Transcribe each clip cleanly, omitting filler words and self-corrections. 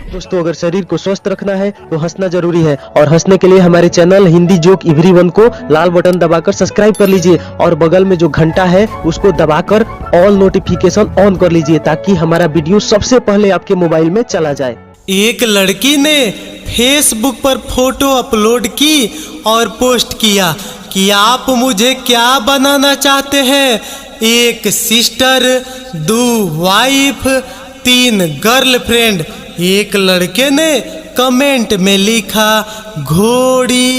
दोस्तों अगर शरीर को स्वस्थ रखना है तो हंसना जरूरी है और हंसने के लिए हमारे चैनल हिंदी जोक एवरीवन को लाल बटन दबाकर सब्सक्राइब कर लीजिए और बगल में जो घंटा है उसको दबाकर ऑल नोटिफिकेशन ऑन कर लीजिए ताकि हमारा वीडियो सबसे पहले आपके मोबाइल में चला जाए। एक लड़की ने फेसबुक पर फोटो अपलोड की और पोस्ट किया कि आप मुझे क्या बनाना चाहते हैं। 1 सिस्टर, 2 वाइफ, 3 गर्लफ्रेंड। एक लड़के ने कमेंट में लिखा घोड़ी।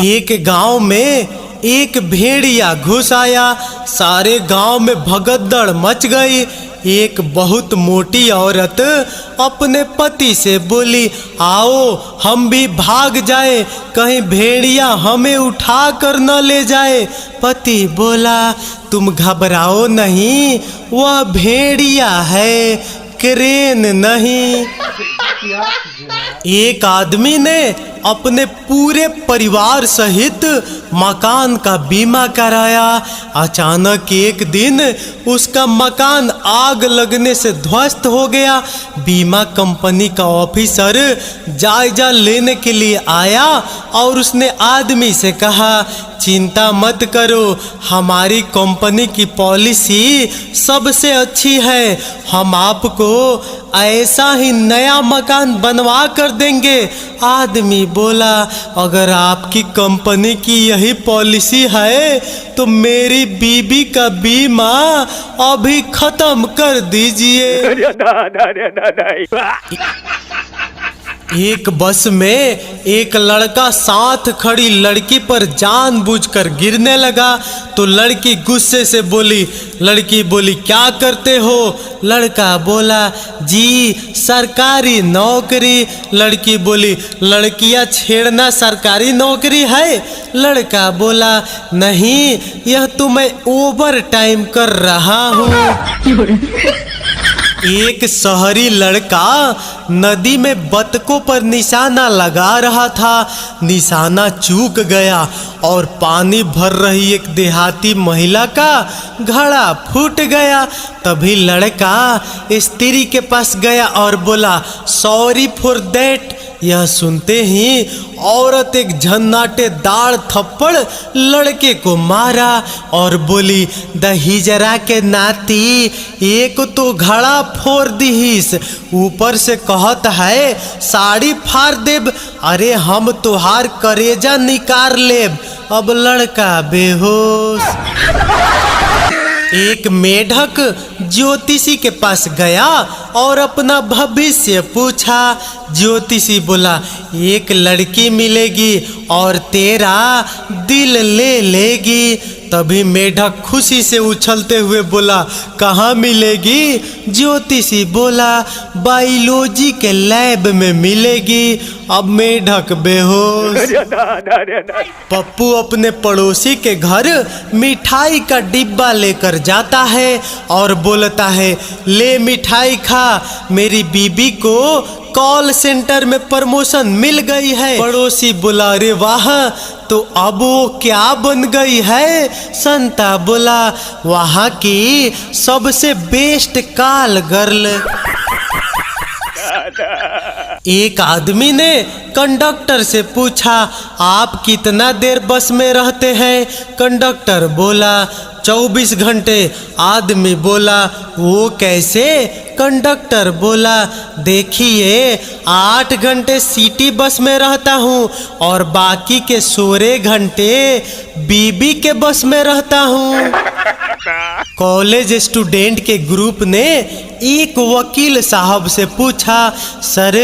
एक गांव में एक भेड़िया घुस आया, सारे गांव में भगदड़ मच गई। एक बहुत मोटी औरत अपने पति से बोली, आओ हम भी भाग जाए, कहीं भेड़िया हमें उठा कर न ले जाए। पति बोला, तुम घबराओ नहीं, वह भेड़िया है, क्रेन नहीं। एक आदमी ने अपने पूरे परिवार सहित मकान का बीमा कराया। अचानक एक दिन उसका मकान आग लगने से ध्वस्त हो गया। बीमा कंपनी का ऑफिसर जायजा लेने के लिए आया और उसने आदमी से कहा, चिंता मत करो, हमारी कंपनी की पॉलिसी सबसे अच्छी है, हम आपको ऐसा ही नया मकान बनवा कर देंगे। आदमी बोला, अगर आपकी कंपनी की यही पॉलिसी है तो मेरी बीबी का बीमा अभी खत्म कर दीजिए। एक बस में एक लड़का साथ खड़ी लड़की पर जानबूझकर गिरने लगा तो लड़की गुस्से से बोली, लड़की बोली, क्या करते हो? लड़का बोला, जी सरकारी नौकरी। लड़की बोली, लड़कियां छेड़ना सरकारी नौकरी है? लड़का बोला, नहीं, यह तो मैं ओवर टाइम कर रहा हूँ। एक शहरी लड़का नदी में बतकों पर निशाना लगा रहा था। निशाना चूक गया और पानी भर रही एक देहाती महिला का घड़ा फूट गया। तभी लड़का स्त्री के पास गया और बोला, सॉरी फॉर दैट। यह सुनते ही औरत एक झन्नाटेदार थप्पड़ लड़के को मारा और बोली, दहीजरा के नाती, एक तो घड़ा फोड़ दीहिस, ऊपर से कहत है साड़ी फाड़ देब। अरे हम तुहार करेजा निकाल लेब। अब लड़का बेहोश। एक मेढक ज्योतिषी के पास गया और अपना भविष्य पूछा। ज्योतिषी बोला, एक लड़की मिलेगी और तेरा दिल ले लेगी। तभी मेढक खुशी से उछलते हुए बोला, कहाँ मिलेगी? ज्योतिषी बोला, बायोलॉजी के लैब में मिलेगी। अब मेढक बेहोश। पप्पू अपने पड़ोसी के घर मिठाई का डिब्बा लेकर जाता है और बोलता है, ले मिठाई खा, मेरी बीबी को कॉल सेंटर में प्रमोशन मिल गई है। पड़ोसी बोला, अरे वाह, तो अब वो क्या बन गई है? संता बोला, वहाँ की सबसे बेस्ट कॉल गर्ल। एक आदमी ने कंडक्टर से पूछा, आप कितना देर बस में रहते हैं? कंडक्टर बोला, 24 घंटे। आदमी बोला, वो कैसे? कंडक्टर बोला, देखिए 8 घंटे सिटी बस में रहता हूँ और बाकी के 16 घंटे बीबी के बस में रहता हूँ। कॉलेज स्टूडेंट के ग्रुप ने एक वकील साहब से पूछा, सर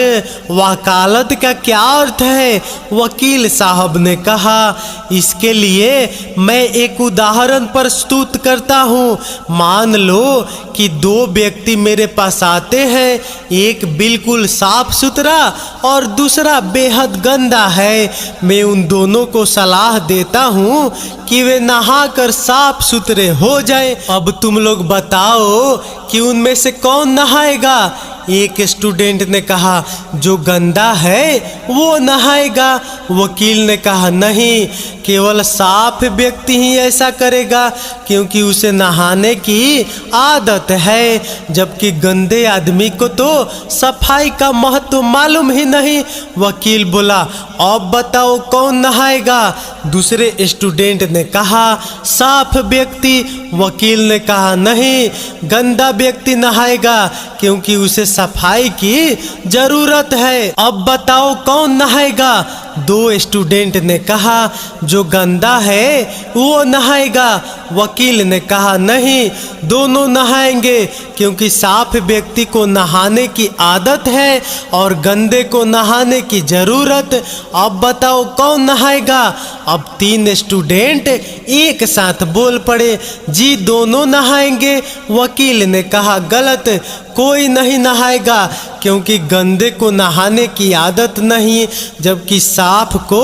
वकालत का क्या अर्थ है? वकील साहब ने कहा, इसके लिए मैं एक उदाहरण प्रस्तुत करता हूँ। मान लो कि 2 व्यक्ति मेरे पास आते हैं, एक बिल्कुल साफ सुथरा और दूसरा बेहद गंदा है। मैं उन दोनों को सलाह देता हूँ कि वे नहाकर साफ सुथरे हो जाएं। अब तुम लोग बताओ कि उनमें से कौन नहाएगा? एक स्टूडेंट ने कहा जो गंदा है वो नहाएगा। वकील ने कहा नहीं, केवल साफ व्यक्ति ही ऐसा करेगा क्योंकि उसे नहाने की आदत है, जबकि गंदे आदमी को तो सफाई का महत्व मालूम ही नहीं। वकील बोला अब बताओ कौन नहाएगा? दूसरे स्टूडेंट ने कहा साफ व्यक्ति। वकील ने कहा नहीं, गंदा व्यक्ति नहाएगा क्योंकि उसे सफाई की जरूरत है। अब बताओ कौन नहाएगा? दो स्टूडेंट ने कहा जो गंदा है वो नहाएगा। वकील ने कहा नहीं, दोनों नहाएंगे क्योंकि साफ व्यक्ति को नहाने की आदत है और गंदे को नहाने की जरूरत। अब बताओ कौन नहाएगा? अब तीन स्टूडेंट एक साथ बोल पड़े जी दोनों नहाएंगे। वकील ने कहा गलत, कोई नहीं नहाएगा क्योंकि गंदे को नहाने की आदत नहीं, जबकि साफ को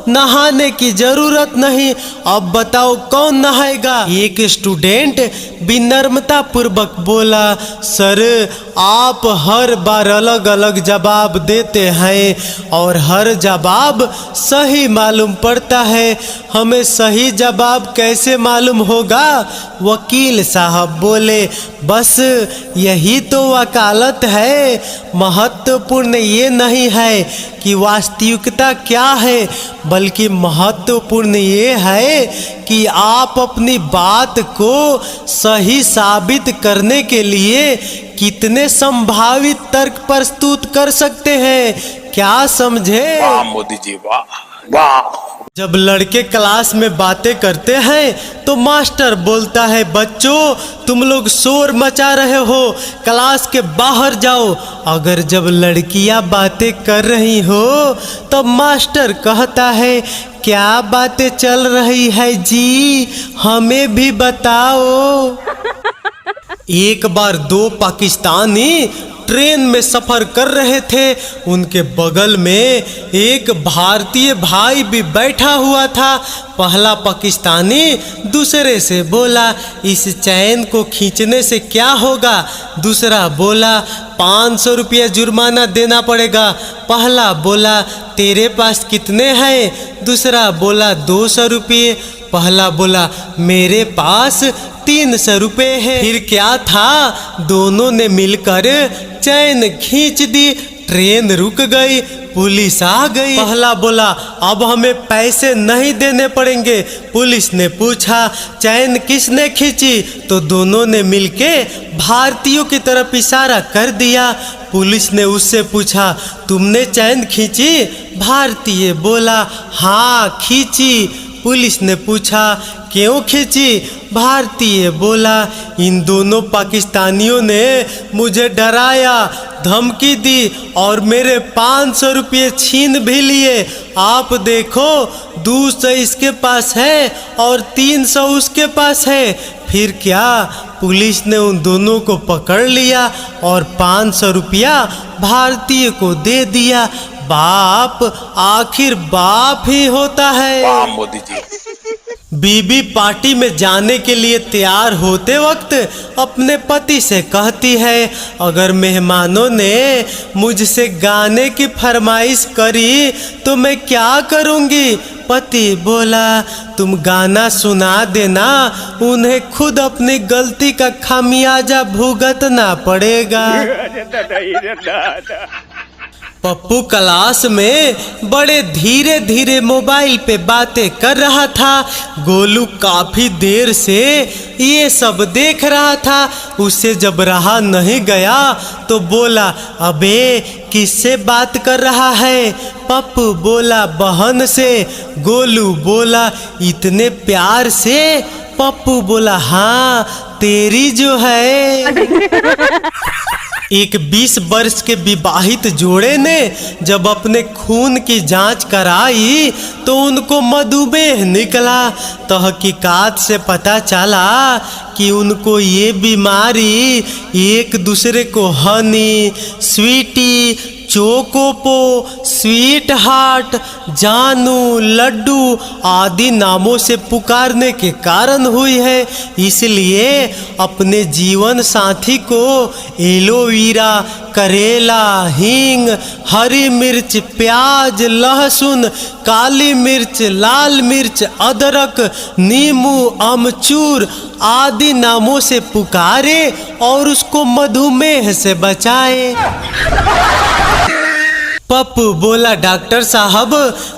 नहाने की जरूरत नहीं। अब बताओ कौन नहाएगा? एक स्टूडेंट विनम्रता पूर्वक बोला सर आप हर बार अलग अलग जवाब देते हैं और हर जवाब सही मालूम पड़ता है, हमें सही जवाब कैसे मालूम होगा? वकील साहब बोले बस यही तो वकालत है, महत्वपूर्ण ये नहीं है कि वास्तविकता क्या है, बल्कि महत्वपूर्ण ये है कि आप अपनी बात को सही साबित करने के लिए कितने संभावित तर्क प्रस्तुत कर सकते हैं। क्या समझे? वाह मोदी जी वाह वाह। जब लड़के क्लास में बातें करते हैं तो मास्टर बोलता है बच्चों तुम लोग शोर मचा रहे हो, क्लास के बाहर जाओ। अगर जब लड़कियां बातें कर रही हो तो मास्टर कहता है क्या बातें चल रही है जी, हमें भी बताओ। एक बार दो पाकिस्तानी ट्रेन में सफर कर रहे थे, उनके बगल में एक भारतीय भाई भी बैठा हुआ था। पहला पाकिस्तानी दूसरे से बोला इस चैन को खींचने से क्या होगा? दूसरा बोला 500 रुपया जुर्माना देना पड़ेगा। पहला बोला तेरे पास कितने हैं? दूसरा बोला 200 रुपये। पहला बोला मेरे पास 300 रुपये है। फिर क्या था, दोनों ने मिलकर चैन खींच दी, ट्रेन रुक गई, पुलिस आ गई। पहला बोला अब हमें पैसे नहीं देने पड़ेंगे। पुलिस ने पूछा चैन किसने खींची? तो दोनों ने मिलके भारतीयों की तरफ इशारा कर दिया। पुलिस ने उससे पूछा तुमने चैन खींची? भारतीय बोला हाँ खींची। पुलिस ने पूछा क्यों खींची? भारतीय बोला इन दोनों पाकिस्तानियों ने मुझे डराया, धमकी दी और मेरे 500 रुपये छीन भी लिए। आप देखो 200 इसके पास है और 300 उसके पास है। फिर क्या, पुलिस ने उन दोनों को पकड़ लिया और 500 रुपया भारतीय को दे दिया। बाप आखिर बाप ही होता है। वाह मोदी जी। बीबी पार्टी में जाने के लिए तैयार होते वक्त अपने पति से कहती है अगर मेहमानों ने मुझसे गाने की फरमाइश करी तो मैं क्या करूंगी? पति बोला तुम गाना सुना देना, उन्हें खुद अपनी गलती का खामियाजा भुगतना पड़ेगा। पप्पू क्लास में बड़े धीरे धीरे मोबाइल पे बातें कर रहा था। गोलू काफी देर से ये सब देख रहा था। उसे जब रहा नहीं गया तो बोला अबे किससे बात कर रहा है? पप्पू बोला बहन से। गोलू बोला इतने प्यार से? पप्पू बोला हाँ तेरी जो है। एक 20 वर्ष के विवाहित जोड़े ने जब अपने खून की जांच कराई तो उनको मधुमेह निकला। तहकीकात से पता चला कि उनको ये बीमारी एक दूसरे को हनी, स्वीटी, चोकोपो, स्वीट हार्ट, जानू, लड्डू आदि नामों से पुकारने के कारण हुई है। इसलिए अपने जीवन साथी को एलोवेरा, करेला, हींग, हरी मिर्च, प्याज, लहसुन, काली मिर्च, लाल मिर्च, अदरक, नींबू, अमचूर आदि नामों से पुकारे और उसको मधुमेह से बचाए। पप्पू बोला, डॉक्टर साहब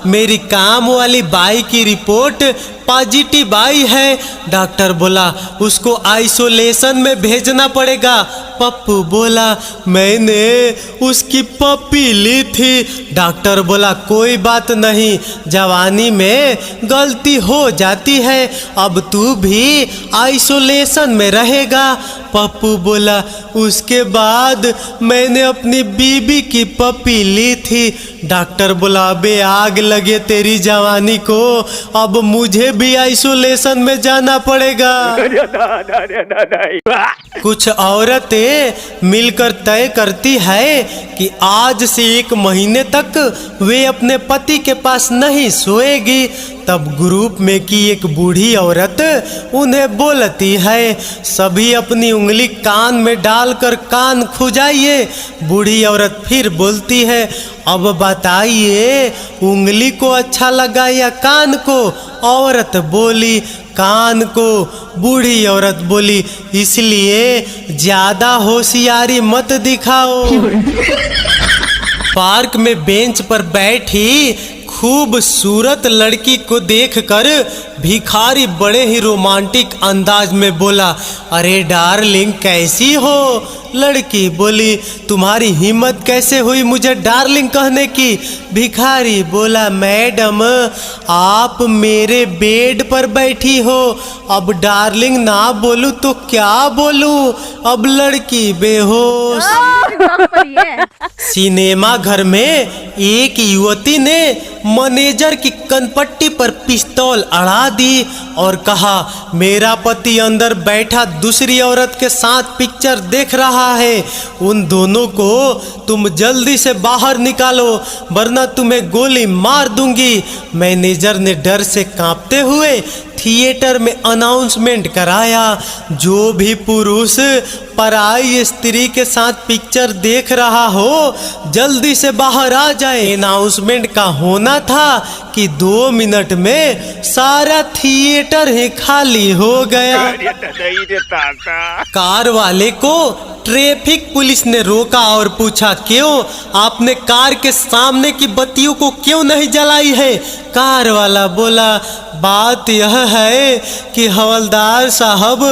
मेरी काम वाली बाई की रिपोर्ट पॉजिटिव आई है। डॉक्टर बोला, उसको आइसोलेशन में भेजना पड़ेगा। पप्पू बोला, मैंने उसकी पप्पी ली थी। डॉक्टर बोला, कोई बात नहीं, जवानी में गलती हो जाती है, अब तू भी आइसोलेशन में रहेगा। पप्पू बोला, उसके बाद मैंने अपनी बीबी की पप्पी ली थी। डॉक्टर बोला, अबे आग लगे तेरी जवानी को, अब मुझे भी आइसोलेशन में जाना पड़ेगा। कुछ औरतें मिलकर तय करती है कि आज से 1 महीने तक वे अपने पति के पास नहीं सोएगी। तब ग्रुप में की एक बूढ़ी औरत उन्हें बोलती है, सभी अपनी उंगली कान में डालकर कान खुजाइए। बूढ़ी औरत फिर बोलती है, अब बताइए उंगली को अच्छा लगा या कान को? औरत बोली, कान को। बूढ़ी औरत बोली, इसलिए ज्यादा होशियारी मत दिखाओ। पार्क में बेंच पर बैठी खूबसूरत लड़की को देखकर भिखारी बड़े ही रोमांटिक अंदाज में बोला, अरे डार्लिंग कैसी हो? लड़की बोली, तुम्हारी हिम्मत कैसे हुई मुझे डार्लिंग कहने की? भिखारी बोला, मैडम आप मेरे बेड पर बैठी हो, अब डार्लिंग ना बोलूं तो क्या बोलूं? अब लड़की बेहोश। सिनेमा घर में एक युवती ने मैनेजर की कनपट्टी पर पिस्तौल अड़ा दी और कहा, मेरा पति अंदर बैठा दूसरी औरत के साथ पिक्चर देख रहा है, उन दोनों को तुम जल्दी से बाहर निकालो वरना तुम्हें गोली मार दूंगी। मैनेजर ने डर से कांपते हुए थिएटर में अनाउंसमेंट कराया, जो भी पुरुष पराई स्त्री के साथ पिक्चर देख रहा हो जल्दी से बाहर आ जाए। अनाउंसमेंट का होना था कि 2 मिनट में सारा थिएटर ही खाली हो गया। कार वाले को ट्रैफिक पुलिस ने रोका और पूछा, क्यों आपने कार के सामने की बत्तियों को क्यों नहीं जलाई है? कार वाला बोला, बात यह है कि हवलदार साहब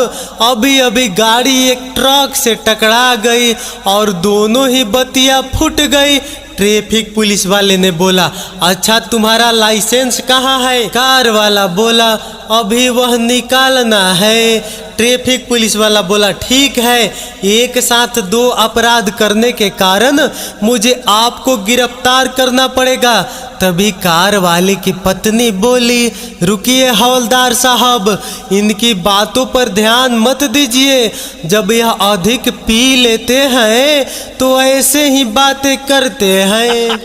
अभी अभी गाड़ी एक ट्रक से टकरा गई और दोनों ही बत्तियां फूट गई। ट्रैफिक पुलिस वाले ने बोला, अच्छा तुम्हारा लाइसेंस कहाँ है? कार वाला बोला, अभी वह निकालना है। ट्रैफिक पुलिस वाला बोला, ठीक है, एक साथ 2 अपराध करने के कारण मुझे आपको गिरफ्तार करना पड़ेगा। तभी कार वाले की पत्नी बोली, रुकिए हवलदार साहब, इनकी बातों पर ध्यान मत दीजिए, जब यह अधिक पी लेते हैं तो ऐसे ही बातें करते हैं।